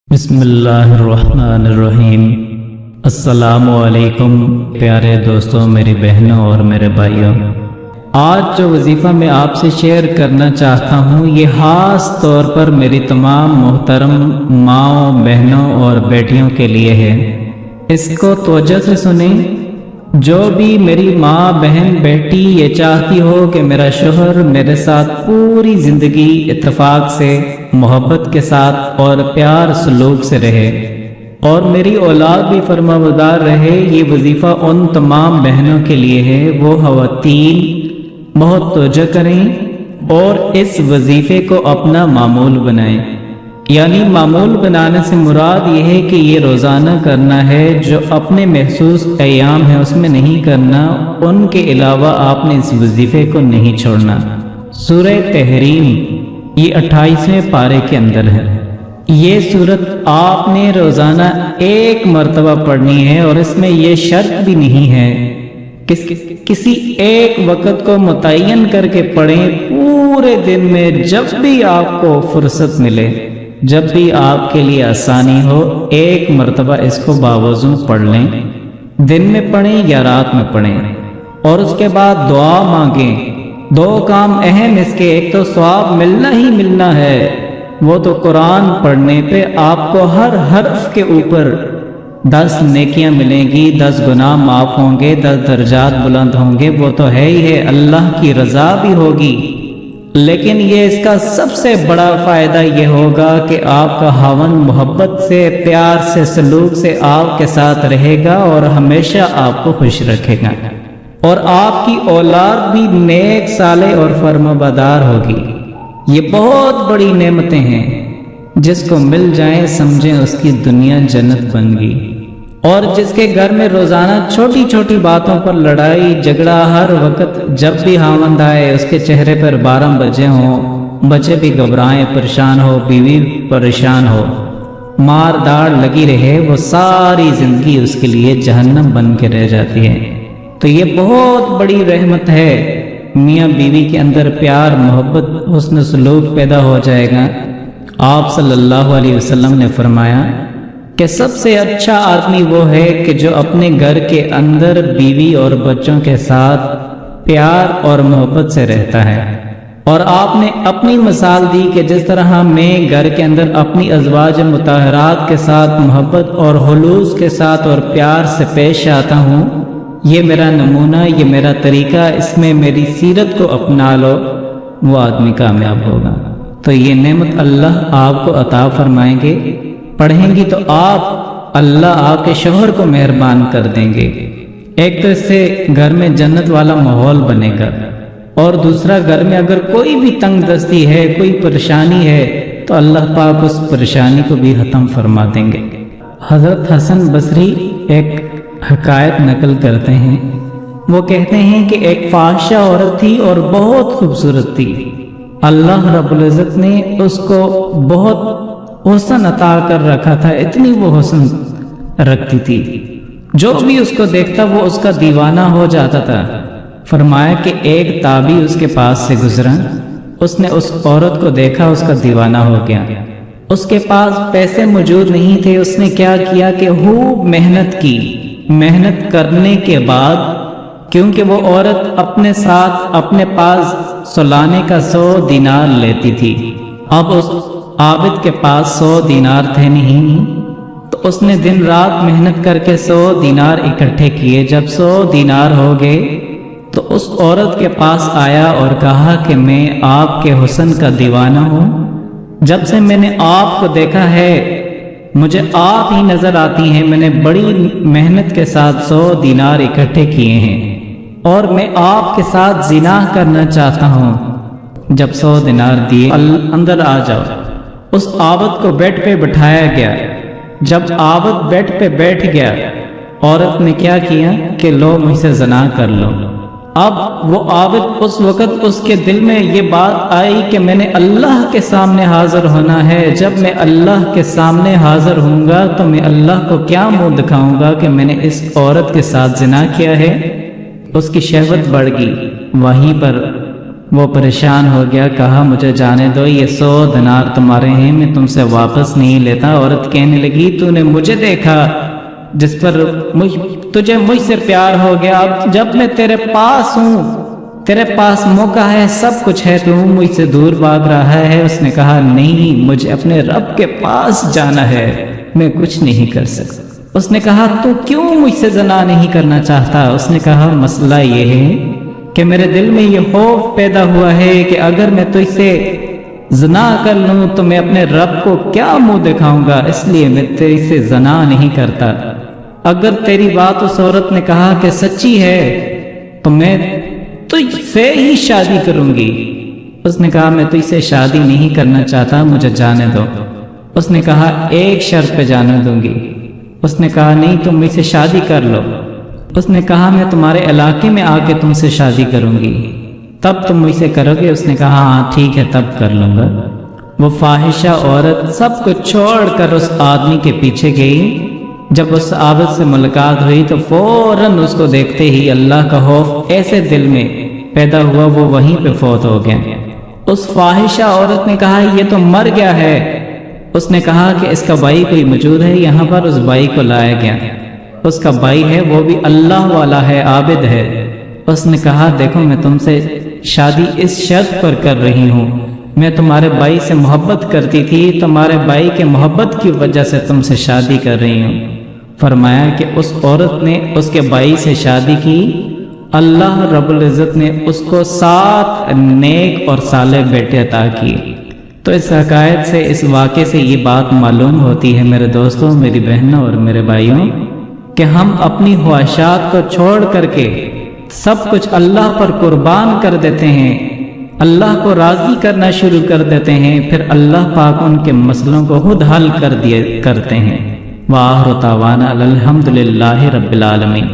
بسم اللہ الرحمن الرحیم۔ السلام علیکم پیارے دوستوں، میری بہنوں اور میرے بھائیوں، آج جو وظیفہ میں آپ سے شیئر کرنا چاہتا ہوں یہ خاص طور پر میری تمام محترم ماؤں، بہنوں اور بیٹیوں کے لیے ہے۔ اس کو توجہ سے سنیں۔ جو بھی میری ماں، بہن، بیٹی یہ چاہتی ہو کہ میرا شوہر میرے ساتھ پوری زندگی اتفاق سے، محبت کے ساتھ اور پیار سلوک سے رہے اور میری اولاد بھی فرمانبردار رہے، یہ وظیفہ ان تمام بہنوں کے لیے ہے۔ وہ خواتین بہت توجہ کریں اور اس وظیفے کو اپنا معمول بنائیں۔ یعنی معمول بنانے سے مراد یہ ہے کہ یہ روزانہ کرنا ہے، جو اپنے محسوس ایام ہیں اس میں نہیں کرنا، ان کے علاوہ آپ نے اس وظیفے کو نہیں چھوڑنا۔ سورہ تحریم یہ 28ویں پارے کے اندر ہے۔ یہ سورت آپ نے روزانہ ایک مرتبہ پڑھنی ہے اور اس میں یہ شرط بھی نہیں ہے کسی ایک وقت کو متعین کر کے پڑھیں، پورے دن میں جب بھی آپ کو فرصت ملے، جب بھی آپ کے لیے آسانی ہو، ایک مرتبہ اس کو باوضو پڑھ لیں۔ دن میں پڑھیں یا رات میں پڑھیں، اور اس کے بعد دعا مانگیں۔ دو کام اہم اس کے، ایک تو ثواب ملنا ہی ملنا ہے، وہ تو قرآن پڑھنے پہ آپ کو ہر حرف کے اوپر 10 نیکیاں ملیں گی، 10 گناہ معاف ہوں گے، 10 درجات بلند ہوں گے، وہ تو ہے ہی ہے، اللہ کی رضا بھی ہوگی۔ لیکن یہ اس کا سب سے بڑا فائدہ یہ ہوگا کہ آپ کا خاوند محبت سے، پیار سے، سلوک سے آپ کے ساتھ رہے گا اور ہمیشہ آپ کو خوش رکھے گا، اور آپ کی اولاد بھی نیک، صالح اور فرمانبردار ہوگی۔ یہ بہت بڑی نعمتیں ہیں، جس کو مل جائیں سمجھیں اس کی دنیا جنت بن گئی۔ اور جس کے گھر میں روزانہ چھوٹی چھوٹی باتوں پر لڑائی جھگڑا، ہر وقت جب بھی خاوند آئے اس کے چہرے پر 12 بجے ہوں، بچے بھی گھبرائیں، پریشان ہو، بیوی پریشان ہو، مار داڑ لگی رہے، وہ ساری زندگی اس کے لیے جہنم بن کے رہ جاتی ہے۔ تو یہ بہت بڑی رحمت ہے، میاں بیوی کے اندر پیار، محبت، حسن سلوک پیدا ہو جائے گا۔ آپ صلی اللہ علیہ وسلم نے فرمایا کہ سب سے اچھا آدمی وہ ہے کہ جو اپنے گھر کے اندر بیوی اور بچوں کے ساتھ پیار اور محبت سے رہتا ہے۔ اور آپ نے اپنی مثال دی کہ جس طرح میں گھر کے اندر اپنی ازواج مطہرات کے ساتھ محبت اور خلوص کے ساتھ اور پیار سے پیش آتا ہوں، یہ میرا نمونہ، یہ میرا طریقہ، اس میں میری سیرت کو اپنا لو، وہ آدمی کامیاب ہوگا۔ تو یہ نعمت اللہ آپ کو عطا فرمائیں گے۔ پڑھیں گی تو اللہ آپ کے شوہر کو مہربان کر دیں گے۔ ایک تو اس سے گھر میں جنت والا ماحول بنے گا، اور دوسرا گھر میں اگر کوئی بھی تنگ دستی ہے، کوئی پریشانی ہے، تو اللہ پاک اس پریشانی کو بھی ختم فرما دیں گے۔ حضرت حسن بصری ایک حکایت نقل کرتے ہیں، وہ کہتے ہیں کہ ایک فاحشہ عورت تھی اور بہت خوبصورت تھی۔ اللہ رب العزت نے اس کو بہت حسن عطا کر رکھا تھا، اتنی وہ حسن رکھتی تھی، جو بھی اس کو دیکھتا وہ اس کا دیوانہ ہو جاتا تھا۔ فرمایا کہ ایک تابعی اس کے پاس سے گزرا، اس نے اس عورت کو دیکھا، اس کا دیوانہ ہو گیا۔ اس کے پاس پیسے موجود نہیں تھے، اس نے کیا کیا کہ خوب محنت کی۔ محنت کرنے کے بعد، کیونکہ وہ عورت اپنے ساتھ اپنے پاس سلانے کا 100 دینار لیتی تھی، اب اس عابد کے پاس 100 دینار تھے نہیں، تو اس نے دن رات محنت کر کے 100 دینار اکٹھے کیے۔ جب 100 دینار ہو گئے تو اس عورت کے پاس آیا اور کہا کہ میں آپ کے حسن کا دیوانہ ہوں، جب سے میں نے آپ کو دیکھا ہے مجھے آپ ہی نظر آتی ہیں، میں نے بڑی محنت کے ساتھ 100 دینار اکٹھے کیے ہیں اور میں آپ کے ساتھ زنا کرنا چاہتا ہوں۔ جب 100 دینار دیے، اندر آ جاؤ۔ اس عابد کو بیڈ پہ بٹھایا گیا۔ جب عابد بیڈ پہ بیٹھ گیا، عورت نے کیا کیا کہ لو مجھ سے زنا کر لو۔ اب وہ عابد اس وقت اس کے دل میں یہ بات آئی کہ میں نے اللہ کے سامنے حاضر ہونا ہے، جب میں اللہ کے سامنے حاضر ہوں گا تو میں اللہ کو کیا منہ دکھاؤں گا کہ میں نے اس عورت کے ساتھ زنا کیا ہے۔ اس کی شہوت بڑھ گئی، وہیں پر وہ پریشان ہو گیا، کہا مجھے جانے دو، یہ 100 دینار تمہارے ہیں، میں تم سے واپس نہیں لیتا۔ عورت کہنے لگی تو نے مجھے دیکھا جس پر تجھے مجھ سے پیار ہو گیا، اب جب میں تیرے پاس ہوں، تیرے پاس موقع ہے، سب کچھ ہے، تو مجھ سے دور بھاگ رہا ہے۔ اس نے کہا نہیں، مجھے اپنے رب کے پاس جانا ہے، میں کچھ نہیں کر سکتا۔ اس نے کہا تو کیوں مجھ سے زنا نہیں کرنا چاہتا؟ اس نے کہا مسئلہ یہ ہے کہ میرے دل میں یہ خوف پیدا ہوا ہے کہ اگر میں تجھ سے زنا کر لوں تو میں اپنے رب کو کیا منہ دکھاؤں گا، اس لیے میں تیرے سے زنا نہیں کرتا۔ اگر تیری بات اس عورت نے کہا کہ سچی ہے تو میں تجھ سے ہی شادی کروں گی۔ اس نے کہا میں تجھ سے شادی نہیں کرنا چاہتا، مجھے جانے دو۔ اس نے کہا ایک شرط پہ جانے دوں گی۔ اس نے کہا نہیں، تم مجھ سے شادی کر لو۔ اس نے کہا میں تمہارے علاقے میں آ کے تم سے شادی کروں گی، تب تم مجھ سے کرو گے؟ اس نے کہا ہاں ٹھیک ہے، تب کر لوں گا۔ وہ فاحشہ عورت سب کچھ چھوڑ کر اس آدمی کے پیچھے گئی۔ جب اس عابد سے ملاقات ہوئی تو فوراً اس کو دیکھتے ہی اللہ کا خوف ایسے دل میں پیدا ہوا، وہ وہیں پہ فوت ہو گیا۔ اس فاحشہ عورت نے کہا یہ تو مر گیا ہے۔ اس نے کہا کہ اس کا بھائی کوئی موجود ہے؟ یہاں پر اس بھائی کو لایا گیا۔ اس کا بھائی ہے، وہ بھی اللہ والا ہے، عابد ہے۔ اس نے کہا دیکھو میں تم سے شادی اس شرط پر کر رہی ہوں، میں تمہارے بھائی سے محبت کرتی تھی، تمہارے بھائی کے محبت کی وجہ سے تم سے شادی کر رہی ہوں۔ فرمایا کہ اس عورت نے اس کے بھائی سے شادی کی، اللہ رب العزت نے اس کو 7 نیک اور صالح بیٹے عطا کیے۔ تو اس حقائق سے، اس واقعے سے یہ بات معلوم ہوتی ہے میرے دوستوں، میری بہنوں اور میرے بھائیوں، کہ ہم اپنی خواہشات کو چھوڑ کر کے سب کچھ اللہ پر قربان کر دیتے ہیں، اللہ کو راضی کرنا شروع کر دیتے ہیں، پھر اللہ پاک ان کے مسئلوں کو خود حل کر کرتے ہیں۔ وآخر دعوانا الحمدللہ رب العالمین۔